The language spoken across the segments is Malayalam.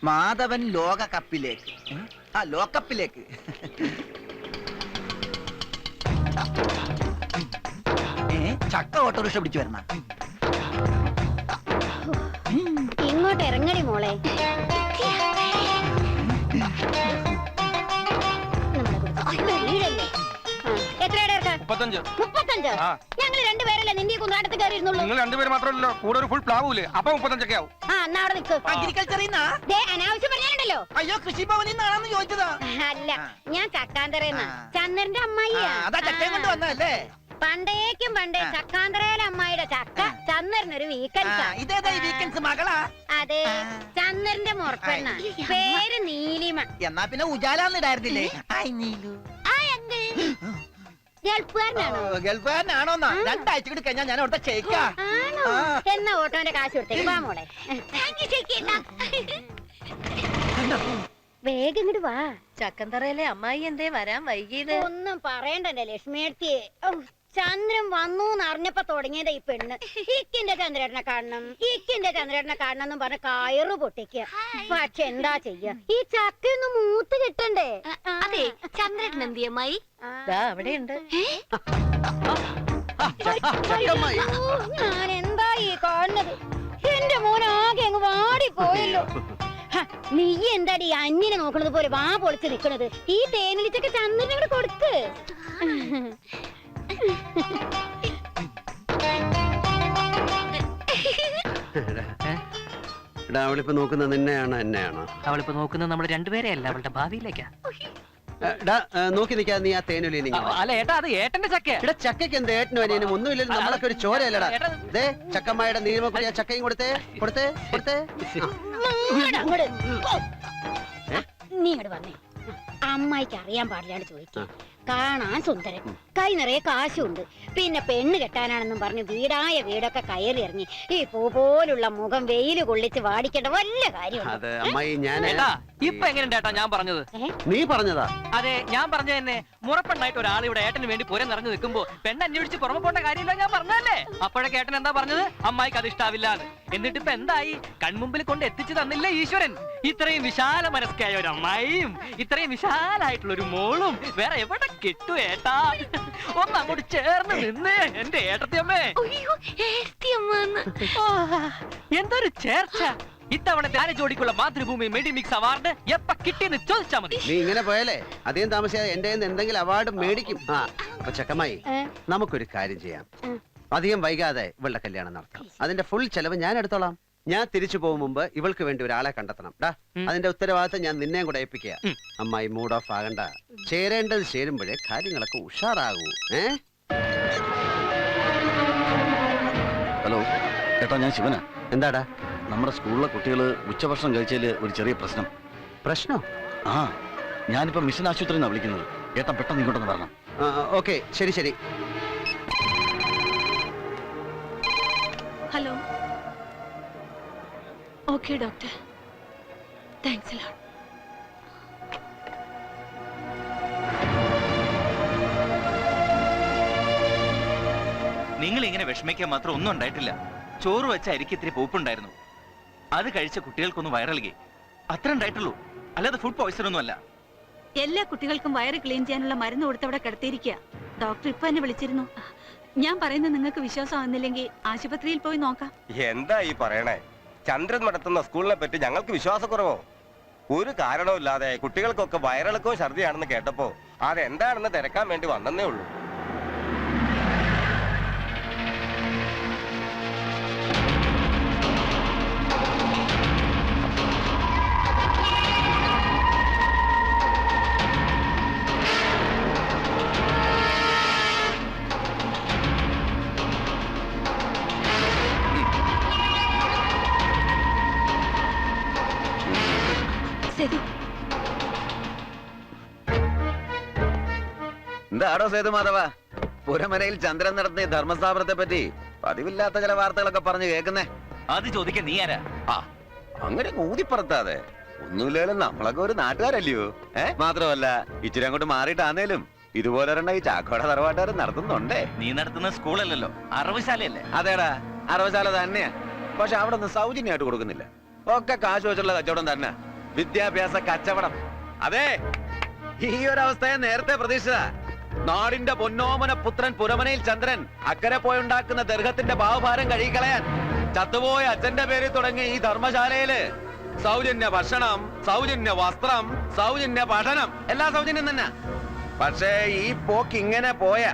മാധവൻ ലോകകപ്പിലേക്ക്. ആ ലോകകപ്പിലേക്ക്. ചക്ക ഓട്ടോറിക്ഷ പിടിച്ചു വരണ. ഇങ്ങോട്ട് ഇറങ്ങടി മോളെ. ഞങ്ങൾ രണ്ടുപേരല്ലേ നിന്റെ കുന്നാട്ടത്തിൽ കയറിയിരുന്നുള്ളൂ. നിങ്ങൾ രണ്ടുപേര് മാത്രമല്ലോ, കൂടെ ഒരു ഫുൾ പ്ലാവൂലേ, അപ്പൊ 35 ആവും. അവിടെ നിൽക്കും. അനാവശ്യം പറഞ്ഞാലുണ്ടല്ലോ. അയ്യോ, കൃഷിഭവനിൽ നിന്നാണെന്ന് ചോദിച്ചതാ. അല്ല, ഞാൻ ചക്കാന്തരേന്നാ, ചന്ദ്രന്റെ അമ്മായിയാ. വന്നല്ലേ. പണ്ടേക്കും പണ്ടേ ചക്കാന്തരയിലെ അമ്മായിയുടെ ചക്ക ചന്ദ്രനൊരു വീക്കൻസ്. മകളാ? അതെ, ചന്ദ്രന്റെ മുറപ്പെണ്ണ, പേര് നീലിമ. എന്നാ പിന്നെ ഉജാലാന്നിടായിരുന്നില്ലേ? ഗൾഫുകാരനാണോന്നാ? 2 ആഴ്ച കൂടി കഴിഞ്ഞാൽ ഞാൻ അവിടുത്തെ ചേക്കാ. എന്നാ ഓട്ടോന്റെ കാശ് കൊടുത്തേക്ക് വാ മോളെ. വേഗം ഇങ്ങോട്ട് വാ. ചക്കന്തറയിലെ അമ്മായി എന്തേ വരാൻ വൈകിയത്? ഒന്നും പറയണ്ടല്ലേ ലക്ഷ്മിയെടുത്തിയെ. ചന്ദ്രൻ വന്നു എന്നറിഞ്ഞപ്പോ തുടങ്ങിയതാ ഈ പെണ്ണ്. ഇക്കിന്റെ ചന്ദ്രേട്ടനെ കാണണം, ഇക്കിന്റെ ചന്ദ്രേട്ടനെ കാണണം എന്നും പറഞ്ഞ കയറ് പൊട്ടിക്കുക. പക്ഷെ എന്താ ചെയ്യാ, ഈ ചക്കയൊന്നും മൂത്ത് കിട്ടണ്ടേ? അതെ, ചന്ദ്രേട്ടൻ എന്തിയ അമ്മായി? അവിടെയുണ്ട്. ഞാൻ എന്താ ഈ കാണുന്നത്? എന്റെ മോനാകെ അങ്ങ് വാടിപ്പോയല്ലോ. നീ എന്താടി അന്യനെ നോക്കണത് പോലെ വാ പൊളിച്ച് നിക്കണത്? ഈ തേനിലിച്ചൊക്കെ ചന്ദ്രനോട് കൊടുക്ക്. അവളിപ്പോ നോക്കുന്നത് നിന്നെയാണോ എന്നെയാണോ? അവളിപ്പോ നോക്കുന്നത് നമ്മൾ രണ്ടുപേരെയല്ല, അവളുടെ ഭാവിയിലേക്കാ. നോക്കി നിൽക്കാതെ നീ ആ തേനുലി. അല്ല ഏട്ടാ, അത് ഏട്ടന്റെ ചക്ക. ഇവിടെ ചക്കയ്ക്ക് എന്ത് ഏട്ടനും അനിയനും ഒന്നുമില്ലല്ലോ. നമ്മളൊക്കെ ഒരു ചോരയല്ലടാ. ദേ ചക്കമ്മയുടെ നീലമക്കുടി ആ ചക്കയും കൊടുത്തേ. നീ ഇങ്ങോട്ട് വന്നേ. അമ്മായിക്ക് അറിയാൻ പാടില്ലാണ്ട് ചോദിക്കാം. കാണാൻ സുന്ദരൻ, കൈ നിറയെ കാശുണ്ട്, പിന്നെ പെണ്ണ് കെട്ടാനാണെന്നും പറഞ്ഞ് വീടായ വീടൊക്കെ കയറി ഇറങ്ങി ഈ പൂ പോലുള്ള മുഖം വെയില് കൊള്ളിച്ച് വാടിക്കേണ്ട വല്ല കാര്യം. ഇപ്പൊ എങ്ങനെയുണ്ട് ഏട്ടാ ഞാൻ പറഞ്ഞത്? നീ പറഞ്ഞതാ? അതെ, ഞാൻ പറഞ്ഞ തന്നെ. മുറപ്പെണ്ണായിട്ട് ഒരാൾ ഇവിടെ ഏട്ടന് വേണ്ടി പുര നിറഞ്ഞു നിൽക്കുമ്പോ പെണ്ണ് അന്വേഷിച്ച് പുറമെ പോണ്ട കാര്യമില്ല ഞാൻ പറഞ്ഞല്ലേ. അപ്പോഴൊക്കെ ഏട്ടൻ എന്താ പറഞ്ഞത്? അമ്മായിക്ക് അത് ഇഷ്ടാവില്ലാന്ന്. എന്നിട്ട് ഇപ്പൊ എന്തായി? കൺമുമ്പിൽ കൊണ്ട് എത്തിച്ചു തന്നില്ലേ ഈശ്വരൻ? ഇത്രയും വിശാല മനസ്കായ ഒരു അമ്മായിയും ഇത്രയും വിശാലായിട്ടുള്ള ഒരു മോളും വേറെ എവിടെ കിട്ടു ഏട്ടാ? ഒന്ന് അങ്ങോട്ട് ചേർന്ന് നിന്നേ എന്റെ ഏട്ടത്തിയമ്മേ. എന്തൊരു ചേർച്ച! ഇത്തവണ ജോഡിക്കുള്ള മാതൃഭൂമി മെഡിമിക്സ് അവാർഡ് എപ്പ കിട്ടിയെന്ന് ചോദിച്ചാൽ മതി. നീ ഇങ്ങനെ പോയാലേ അധികം താമസിയാതെ എന്റെ എന്തെങ്കിലും അവാർഡ് മേടിക്കും. അപ്പൊ ചക്കമായി, നമുക്കൊരു കാര്യം ചെയ്യാം. അധികം വൈകാതെ ഇവളുടെ കല്യാണം നടത്താം. അതിന്റെ ഫുൾ ചെലവ് ഞാൻ എടുത്തോളാം. ഞാൻ തിരിച്ചു പോകും മുമ്പ് ഇവൾക്ക് വേണ്ടി ഒരാളെ കണ്ടെത്തണം. അതിന്റെ ഉത്തരവാദിത്തം ഞാൻ നിന്നെയും കൂടെ ഏൽപ്പിക്കുക. അമ്മായി മൂഡ് ഓഫ് ആകണ്ട. ചേരേണ്ടത് ചേരുമ്പോഴേ കാര്യങ്ങളൊക്കെ ഉഷാറാകൂ. ഹലോ ചേട്ടാ, ഞാൻ ശിവനാ. എന്താടാ? നമ്മുടെ സ്കൂളിലെ കുട്ടികള് ഉച്ചഭക്ഷണം കഴിച്ചതിൽ ഒരു ചെറിയ പ്രശ്നം. പ്രശ്നം? ആ, ഞാനിപ്പോ മിഷൻ ആശുപത്രിയിൽ നിന്നാണ് വിളിക്കുന്നത്. ഏട്ടാ പെട്ടെന്ന് ഇങ്ങോട്ടൊന്ന് വരണം. ഓക്കെ, ശരി. Hello. Okay doctor, thanks a lot. നിങ്ങൾ ഇങ്ങനെ വിഷമിക്കാൻ മാത്രം ഒന്നും ഉണ്ടായിട്ടില്ല. ചോറ് വെച്ച അരിക്ക് ഇത്തിരി പൂപ്പുണ്ടായിരുന്നു. അത് കഴിച്ച കുട്ടികൾക്കൊന്ന് വയറിളകി, അത്ര ഉണ്ടായിട്ടുള്ളൂ. അല്ലാതെ ഫുഡ് പോയ്സൺ ഒന്നും അല്ല. എല്ലാ കുട്ടികൾക്കും വയറ് ക്ലീൻ ചെയ്യാനുള്ള മരുന്ന് കൊടുത്തവിടെ കിടത്തിയിരിക്കുക. ഡോക്ടർ ഇപ്പൊ എന്നെ വിളിച്ചിരുന്നു. ഞാൻ പറയുന്നത് നിങ്ങൾക്ക് വിശ്വാസമാകുന്നില്ലെങ്കിൽ ആശുപത്രിയിൽ പോയി നോക്കാം. എന്താ ഈ പറയണേ? ചന്ദ്രൻ നടത്തുന്ന സ്കൂളിനെ പറ്റി ഞങ്ങൾക്ക് വിശ്വാസക്കുറവോ? ഒരു കാരണവുമില്ലാതെ കുട്ടികൾക്കൊക്കെ വയറിളക്കവും ഛർദിയാണെന്ന് കേട്ടപ്പോ അതെന്താണെന്ന് തിരക്കാൻ വേണ്ടി വന്നേ ഉള്ളൂ. എന്താടോ സേതുമാധവ, പുരമനയിൽ ചന്ദ്രൻ നടത്തിയ ധർമ്മസ്ഥാപനത്തെ പറ്റി പതിവില്ലാത്ത ചില വാർത്തകളൊക്കെ പറഞ്ഞു കേൾക്കുന്നേ? അത് ചോദിക്കാൻ നീ ആരാ? അങ്ങനെ ഊതിപ്പറത്താതെ. ഒന്നുമില്ലേലും നമ്മളൊക്കെ ഒരു നാട്ടുകാരല്ലയോ? മാത്രമല്ല ഇച്ചിരി അങ്ങോട്ട് മാറിയിട്ടാന്നേലും ഇതുപോലെ ഈ ചാക്കോട തറവാട്ടുകാരൻ നടത്തുന്നുണ്ടേ. നീ നടത്തുന്ന സ്കൂളല്ലല്ലോ, അറവുശാലയല്ലേ? അതേടാ, അറവുശാല തന്നെയാ. പക്ഷെ അവിടെ ഒന്നും സൗജന്യമായിട്ട് കൊടുക്കുന്നില്ല. ഒക്കെ കാശ് വെച്ചുള്ള കച്ചവടം തന്നെ. വിദ്യാഭ്യാസ കച്ചവടം. അതെ, ഈ ഒരു അവസ്ഥയെ നേരത്തെ പ്രതീക്ഷിച്ച. നാടിന്റെ പൊന്നോമന പുത്രൻ പുരമനയിൽ ചന്ദ്രൻ അക്കരെ പോയുണ്ടാക്കുന്ന ദർഹത്തിന്റെ ഭാവഭാരം കഴുകിക്കളയാൻ ചത്തുപോയ അച്ഛന്റെ പേരിൽ തുടങ്ങി ഈ ധർമ്മശാലയില് സൗജന്യ ഭക്ഷണം, സൗജന്യ വസ്ത്രം, സൗജന്യ പഠനം, എല്ലാം സൗജന്യം തന്നെ. പക്ഷേ ഈ പോക്ക് ഇങ്ങനെ പോയ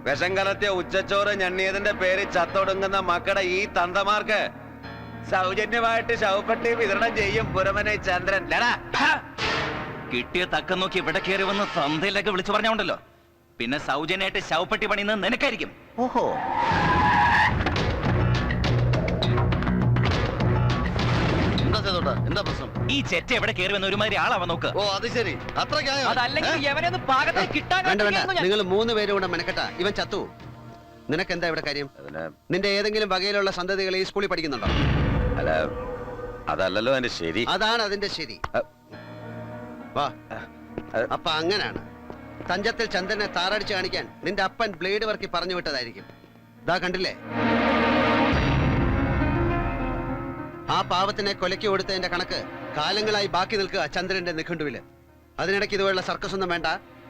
വിഷം കലർത്തിയ ഉച്ചച്ചോറ് ഞണ്ണിയതിന്റെ പേര് ചത്തൊടുങ്ങുന്ന മക്കളുടെ ഈ തന്തമാർക്ക് സൗജന്യമായിട്ട് ശവപ്പെട്ടി വിതരണം ചെയ്യും പുരമനെ ചന്ദ്രൻ. കിട്ടിയ തക്കം നോക്കി ഇവിടെ കയറി വന്ന് സന്ധ്യയിലൊക്കെ വിളിച്ചു പറഞ്ഞോണ്ടല്ലോ, പിന്നെ സൗജന്യമായിട്ട് ശവപ്പെട്ടി പണിയുന്നത് നിനക്കായിരിക്കും. ഓഹോ, എന്താ പ്രശ്നം? ഈ ചെറ്റ എവിടെ കയറി വന്ന ഒരുമാതിരി ആളാവാൻ നോക്ക്. ഓ അത് ശരി, അത്രയ്ക്കായോ? അതല്ലെങ്കിൽ എവനൊന്ന് പാകത്തിന് കിട്ടാൻ വേണ്ട വേണ്ട, നിങ്ങൾ 3 പേരും കൂടെ മെനക്കെട്ട ഇവൻ ചത്തു. നിനക്ക് എന്താ ഇവിടെ കാര്യം? നിന്റെ ഏതെങ്കിലും വകയിലുള്ള സന്തതികൾ ഈ സ്കൂളിൽ പഠിക്കുന്നുണ്ടോ? അല്ല, അതല്ലല്ലോ എന്റെ ശരി. അതാണ് അതിന്റെ ശരി. വാ, അപ്പൊ അങ്ങനാണ്. തഞ്ചത്തിൽ ചന്ദ്രനെ താറടിച്ച് കാണിക്കാൻ നിന്റെ അപ്പൻ ബ്ലേഡ് വർക്കി പറഞ്ഞു വിട്ടതായിരിക്കും. ദാ കണ്ടില്ലേ, ആ പാവത്തിനെ കൊലയ്ക്ക് കൊടുത്തതിന്റെ കണക്ക് കാലങ്ങളായി ബാക്കി നിൽക്കുക ചന്ദ്രന്റെ നിഘണ്ടുവില്. അതിനിടയ്ക്ക് ഇതുപോലുള്ള സർക്കസ് ഒന്നും വേണ്ട.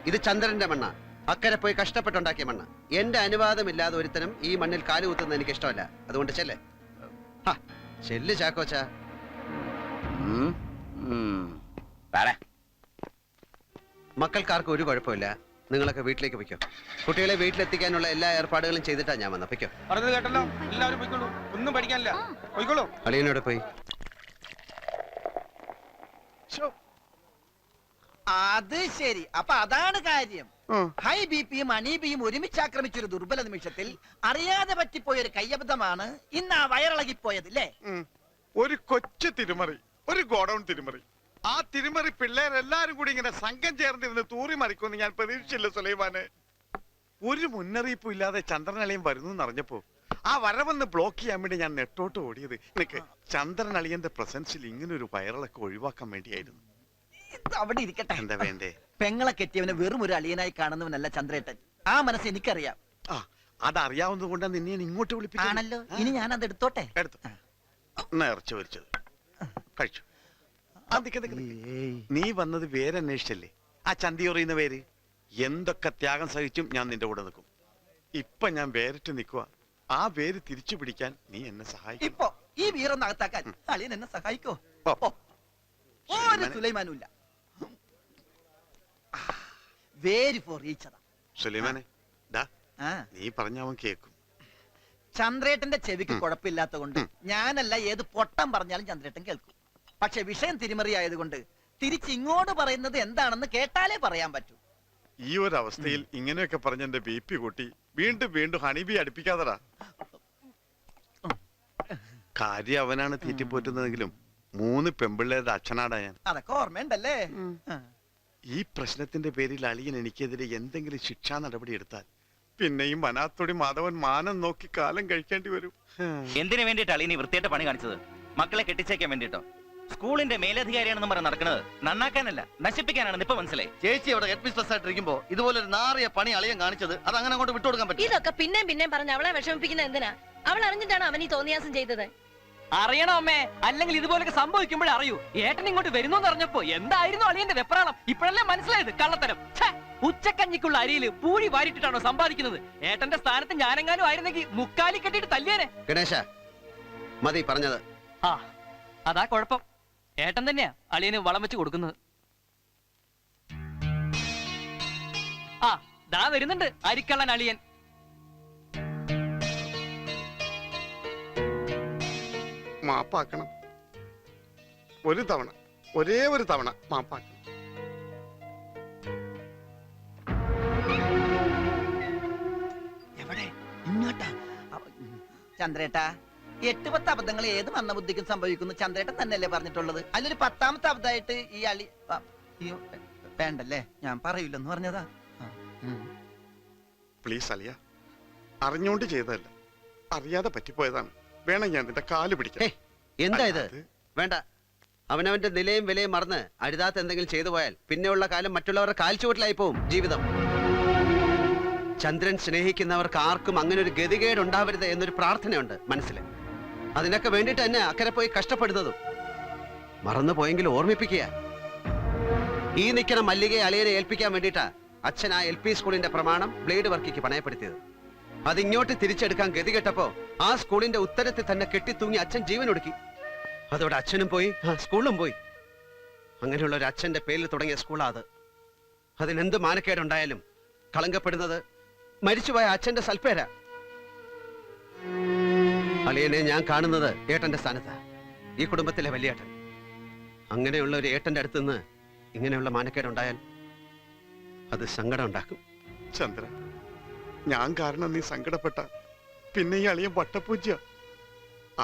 ഇത് ചന്ദ്രന്റെ മണ്ണ, അക്കരെ പോയി കഷ്ടപ്പെട്ടുണ്ടാക്കിയ മണ്ണ്. എന്റെ അനുവാദമില്ലാതെ ഒരുത്തനും ഈ മണ്ണിൽ കാലുകുത്തുന്നത് എനിക്ക് ഇഷ്ടമല്ല. അതുകൊണ്ട് ചെല്ലേ, ചെല്ല് ചാക്കോച്ച. മക്കൾക്കാർക്ക് ഒരു കുഴപ്പമില്ല. നിങ്ങളൊക്കെ വീട്ടിലേക്ക് വയ്ക്കോ. കുട്ടികളെ വീട്ടിലെത്തിക്കാനുള്ള എല്ലാ ഏർപ്പാടുകളും ചെയ്തിട്ടാ ഞാൻ വന്ന. വയ്ക്കോ. പറഞ്ഞത് കേട്ടല്ലോ, എല്ലാവരും പോയിക്കോളൂ, ഒന്നും പഠിക്കാനില്ല, പോയിക്കോളൂ. അളിയനോട് പോയി. അത് ശരി, അപ്പൊ അതാണ് കാര്യം. ഹൈ ബി പിയും അണി ബിയും ഒരുമിച്ച് ആക്രമിച്ചൊരു ദുർബല നിമിഷത്തിൽ അറിയാതെ പറ്റിപ്പോയ ഒരു കയ്യബദ്ധമാണ് ഇന്ന് ആ വയറിളകിപ്പോയത് അല്ലേ? ഒരു കൊച്ചു തിരുമറി, ഒരു ഗോഡൌൺ തിരുമറി. ആ തിരുമറി പിള്ളേരെല്ലാരും കൂടി ഇങ്ങനെ സംഘം ചേർന്നിരുന്ന് തൂറി മറിക്കുമെന്ന് ഞാൻ പ്രതീക്ഷിച്ചില്ല സുലൈമാനെ. ഒരു മുന്നറിയിപ്പും ഇല്ലാതെ ചന്ദ്രനളിയൻ വരുന്നു എന്നറിഞ്ഞപ്പോ ആ വരവെന്ന് ബ്ലോക്ക് ചെയ്യാൻ വേണ്ടി ഞാൻ നെട്ടോട്ട് ഓടിയത് നിനക്ക് ചന്ദ്രനളിയന്റെ പ്രസൻസിൽ ഇങ്ങനെ ഒരു വയറിളൊക്കെ ഒഴിവാക്കാൻ വേണ്ടിയായിരുന്നു. അവിടെ ഇരിക്കട്ടെ. എന്താ വേണ്ടേ? പെങ്ങളെ കെട്ടിയവനെ വെറും ഒരു അളിയനായി കാണുന്നവനല്ല ചന്ദ്രേട്ടൻ. ആ മനസ്സ് എനിക്കറിയാം. ആ, അതറിയാവുന്നത് കൊണ്ടാണ് നിന്നെ ഞാൻ ഇങ്ങോട്ട് വിളിപ്പിച്ചത്. ആണല്ലോ, ഇനി ഞാൻ അത് എടുത്തോട്ടെ. എടുത്തു. നേർച്ച വരിച്ചത് കഴിച്ചു. നീ വന്നത് പേര് അന്വേഷിച്ചല്ലേ? ആ ചന്തി പറയുന്ന പേര്. എന്തൊക്കെ ത്യാഗം സഹിച്ചും ഞാൻ നിന്റെ കൂടെ നിൽക്കും. ഇപ്പൊ ഞാൻ വേറിട്ട് നിൽക്കുക. ആ പേര് തിരിച്ചു പിടിക്കാൻ നീ എന്നെ സഹായിക്കും. ഇപ്പൊ ഈ വീറൊന്ന് അകത്താക്കാൻ അളിയൻ എന്നെ സഹായിക്കോ? ഒരു സുലൈമാനുമില്ല. Vary four ഈച്ചതാ സുലൈമാനെ. നീ പറഞ്ഞ അവൻ കേക്കും. ചന്ദ്രേട്ടന്റെ ചെവിക്ക് കുഴപ്പമില്ലാത്ത കൊണ്ട് ഞാനല്ല ഏത് പൊട്ടം പറഞ്ഞാലും ചന്ദ്രേട്ടൻ കേൾക്കും. പക്ഷെ വിഷയം തിരിമറിയായതുകൊണ്ട് തിരിച്ചിങ്ങോട്ട് പറയുന്നത് എന്താണെന്ന് കേട്ടാലേ പറയാൻ പറ്റൂ. ഈ ഒരു അവസ്ഥയിൽ ഇങ്ങനെയൊക്കെ പറഞ്ഞ എന്റെ ബി പി കൂട്ടി വീണ്ടും വീണ്ടും ഹണിബി അടുപ്പിക്കാതടാ. കാര്യം അവനാണ് തീറ്റിപ്പോറ്റുന്നതെങ്കിലും 3 പെമ്പിള്ളേരുടെ അച്ഛനാടാ ഞാൻ. അതൊക്കെ ഓർമ്മയുണ്ടല്ലേ? ഈ പ്രശ്നത്തിന്റെ പേരിൽ അളിയൻ എനിക്കെതിരെ എന്തെങ്കിലും ശിക്ഷാ നടപടി എടുത്താൽ പിന്നെയും മനാത്തൊടി മാധവൻ മാനം നോക്കി കാലം കഴിക്കേണ്ടി വരും. എന്തിനു വേണ്ടിയിട്ടാണ് അളിയൻ ഈ വൃത്തിയായിട്ട് പണി കാണിച്ചത്? മക്കളെ കെട്ടിച്ചേക്കാൻ വേണ്ടിട്ടോ? സ്കൂളിന്റെ മേലധികാരിയാണെന്ന് പറഞ്ഞ് നടക്കുന്നത് നന്നാക്കാനല്ല, നശിപ്പിക്കാനാണെന്ന് ഇപ്പൊ മനസ്സിലായി. ചേച്ചി അവിടെ ഹെഡ് മിസ്ട്രസ് ആയിട്ടിരിക്കുമ്പോ ഇതുപോലെ നാറിയ പണി അളിയൻ കാണിച്ചത് അത് അങ്ങനെ അങ്ങോട്ട് വിട്ടുകൊടുക്കാൻ പറ്റും? ഇതൊക്കെ പിന്നെയും പറഞ്ഞ് അവളെ വിഷമിപ്പിക്കുന്ന എന്തിനാ? അവൾ അറിഞ്ഞിട്ടാണ് അവൻ ഈ തോന്നിയാസം ചെയ്തത്. അറിയണോ അമ്മേ? അല്ലെങ്കിൽ ഇതുപോലൊക്കെ സംഭവിക്കുമ്പോഴേ അറിയൂ. ഏട്ടൻ ഇങ്ങോട്ട് വരുന്നു അറിഞ്ഞപ്പോ എന്തായിരുന്നു അളിയന്റെ വെപ്രാളം? ഇപ്പോഴല്ലേ മനസ്സിലായത് കള്ളത്തരം. ഉച്ചക്കഞ്ഞിക്കുള്ള അരിയില് പൂഴി വാരിട്ടിട്ടാണോ സമ്പാദിക്കുന്നത്? ഏട്ടന്റെ സ്ഥാനത്ത് ഞാനെങ്ങാനും ആയിരുന്നെങ്കിൽ മുക്കാലി കെട്ടിട്ട് തല്ലിയേനെ. ഗണേശ, മതി പറഞ്ഞത്. ആ, അതാ കുഴപ്പം. ഏട്ടൻ തന്നെയാ അളിയന് വളം വെച്ച് കൊടുക്കുന്നത്. ആ, ദാ വരുന്നുണ്ട് അരിക്കള്ളൻ അളിയൻ. മാപ്പാക്കണം. ഒരു തവണ, ഒരേ ഒരു തവണ മാപ്പാക്കണം. എവിടെ? ഇങ്ങോട്ടാ. ചന്ദ്രേട്ടാ, 8-10 അബദ്ധങ്ങൾ ഏത് മന്ദബുദ്ധിക്കും സംഭവിക്കുന്നു ചന്ദ്രേട്ടൻ തന്നെയല്ലേ പറഞ്ഞിട്ടുള്ളത്? അതിലൊരു 10ാമത്തെ അബദ്ധമായിട്ട് ഈ അളി വേണ്ടല്ലേ? ഞാൻ പറയൂലെന്ന് പറഞ്ഞതാ. പ്ലീസ് അലിയ, അറിഞ്ഞോണ്ട് ചെയ്തതല്ല, അറിയാതെ പറ്റിപ്പോയതാണ്. വേണം ഞാൻ നിന്റെ കാല് പിടിക്കാം. എന്താ ഇത്? വേണ്ട. അവനവന്റെ നിലയും വിലയും മറന്ന് അരുതാത്ത എന്തെങ്കിലും ചെയ്തു പോയാൽ പിന്നെയുള്ള കാലം മറ്റുള്ളവരുടെ കാൽച്ചുവട്ടിലായി പോവും ജീവിതം. ചന്ദ്രൻ സ്നേഹിക്കുന്നവർക്ക് ആർക്കും അങ്ങനെ ഒരു ഗതികേട് ഉണ്ടാവരുത് എന്നൊരു പ്രാർത്ഥനയുണ്ട് മനസ്സിൽ. അതിനൊക്കെ വേണ്ടിട്ട് തന്നെ അക്കരെ പോയി കഷ്ടപ്പെടുന്നതും. മറന്നു പോയെങ്കിൽ ഓർമ്മിപ്പിക്കുക. ഈ നിൽക്കണ മല്ലികയെ അളിയനെ ഏൽപ്പിക്കാൻ വേണ്ടിയിട്ടാ അച്ഛൻ ആ LP സ്കൂളിന്റെ പ്രമാണം ബ്ലേഡ് വർക്കിക്ക് പണയപ്പെടുത്തിയത്. അതിങ്ങോട്ട് തിരിച്ചെടുക്കാൻ ഗതികെട്ടപ്പോ ആ സ്കൂളിന്റെ ഉത്തരത്തിൽ തന്നെ കെട്ടിത്തൂങ്ങി അച്ഛൻ ജീവൻ ഒടുക്കി. അതോടെ അച്ഛനും പോയി, സ്കൂളും പോയി. അങ്ങനെയുള്ള ഒരു അച്ഛന്റെ പേരിൽ തുടങ്ങിയ സ്കൂളാ അത്. അതിനെന്ത് മാനക്കേടുണ്ടായാലും കളങ്കപ്പെടുന്നത് മരിച്ചുപോയ അച്ഛന്റെ സൽപ്പേരാ. അളിയനെ ഞാൻ കാണുന്നത് ഏട്ടന്റെ സ്ഥാനത്താ, ഈ കുടുംബത്തിലെ വലിയേട്ടൻ. അങ്ങനെയുള്ള ഒരു ഏട്ടന്റെ അടുത്തുനിന്ന് ഇങ്ങനെയുള്ള മാനക്കേടുണ്ടായാൽ അത് സങ്കടം ഉണ്ടാക്കും. ചന്ദ്ര, ഞാൻ കാരണം നീ സങ്കടപ്പെട്ട പിന്നെ ഈ അളിയൻ വട്ടപ്പൂജ.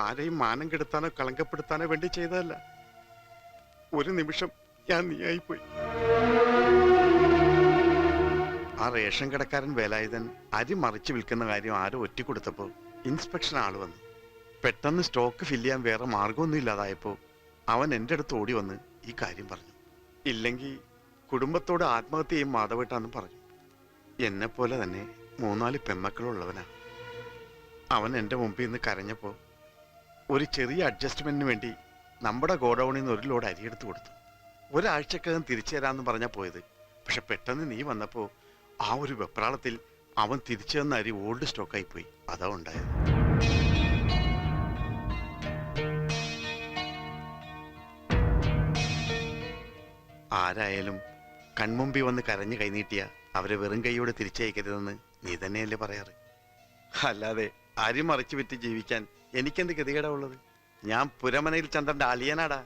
ആരെയും മാനം കെടുത്താനോ കളങ്കപ്പെടുത്താനോ വേണ്ടി ചെയ്തതല്ല. ഒരു നിമിഷം ഞാൻ നീയായിപ്പോയി. ആ റേഷൻ കടക്കാരൻ വേലായുധൻ അരി മറിച്ച് വിൽക്കുന്ന കാര്യം ആരോ ഒറ്റിക്കൊടുത്തപ്പോ ഇൻസ്പെക്ഷൻ ആള് വന്നു. പെട്ടെന്ന് സ്റ്റോക്ക് ഫില്ല് ചെയ്യാൻ വേറെ മാർഗമൊന്നും ഇല്ലാതായപ്പോ അവൻ എൻ്റെ അടുത്ത് ഓടി വന്ന് ഈ കാര്യം പറഞ്ഞു. ഇല്ലെങ്കിൽ കുടുംബത്തോട് ആത്മഹത്യ ചെയ്യും മാധവേട്ടാന്ന് പറഞ്ഞു. എന്നെപ്പോലെ തന്നെ 3-4 പെമ്മക്കളുള്ളവനാ. അവൻ എൻ്റെ മുമ്പിൽ നിന്ന് കരഞ്ഞപ്പോ ഒരു ചെറിയ അഡ്ജസ്റ്റ്മെന്റിന് വേണ്ടി നമ്മുടെ ഗോഡൌണിൽ നിന്ന് 1 ലോഡ് അരിയെടുത്ത് കൊടുത്തു. ഒരാഴ്ചക്കകം തിരിച്ചു തരാമെന്ന് പറഞ്ഞാ പോയത്. പക്ഷെ പെട്ടെന്ന് നീ വന്നപ്പോ ആ ഒരു വെപ്രാളത്തിൽ അവൻ തിരിച്ചു തന്ന അരി ഓൾഡ് സ്റ്റോക്കായി പോയി. അതാ ഉണ്ടായത്. ആരായാലും കൺമുമ്പിൽ വന്ന് കരഞ്ഞു കൈനീട്ടിയ അവരെ വെറും കൈയോടെ തിരിച്ചയക്കരുതെന്ന് നീ തന്നെയല്ലേ പറയാറ്. അല്ലാതെ അരി മറിച്ചു വിറ്റ് ജീവിക്കാൻ എനിക്കെന്ത് ഗതികേടാ ഉള്ളത്? ഞാൻ പുരമനയിൽ ചന്ദ്രന്റെ അളിയനാടാ.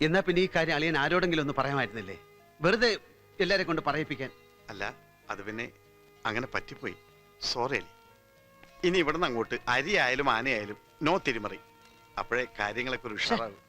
എന്നാ പിന്നെ ഈ കാര്യം അളിയൻ ആരോടെങ്കിലും ഒന്ന് പറയാമായിരുന്നില്ലേ? വെറുതെ എല്ലാരെ കൊണ്ട് പറയിപ്പിക്കാൻ. അല്ല, അത് പിന്നെ അങ്ങനെ പറ്റിപ്പോയി. സോറി അലി. ഇനി ഇവിടുന്ന് അങ്ങോട്ട് അരി ആയാലും ആനയായാലും നോ തിരിമറി. അപ്പോഴേ കാര്യങ്ങളൊക്കെ ഒരു ഉഷാറാകും.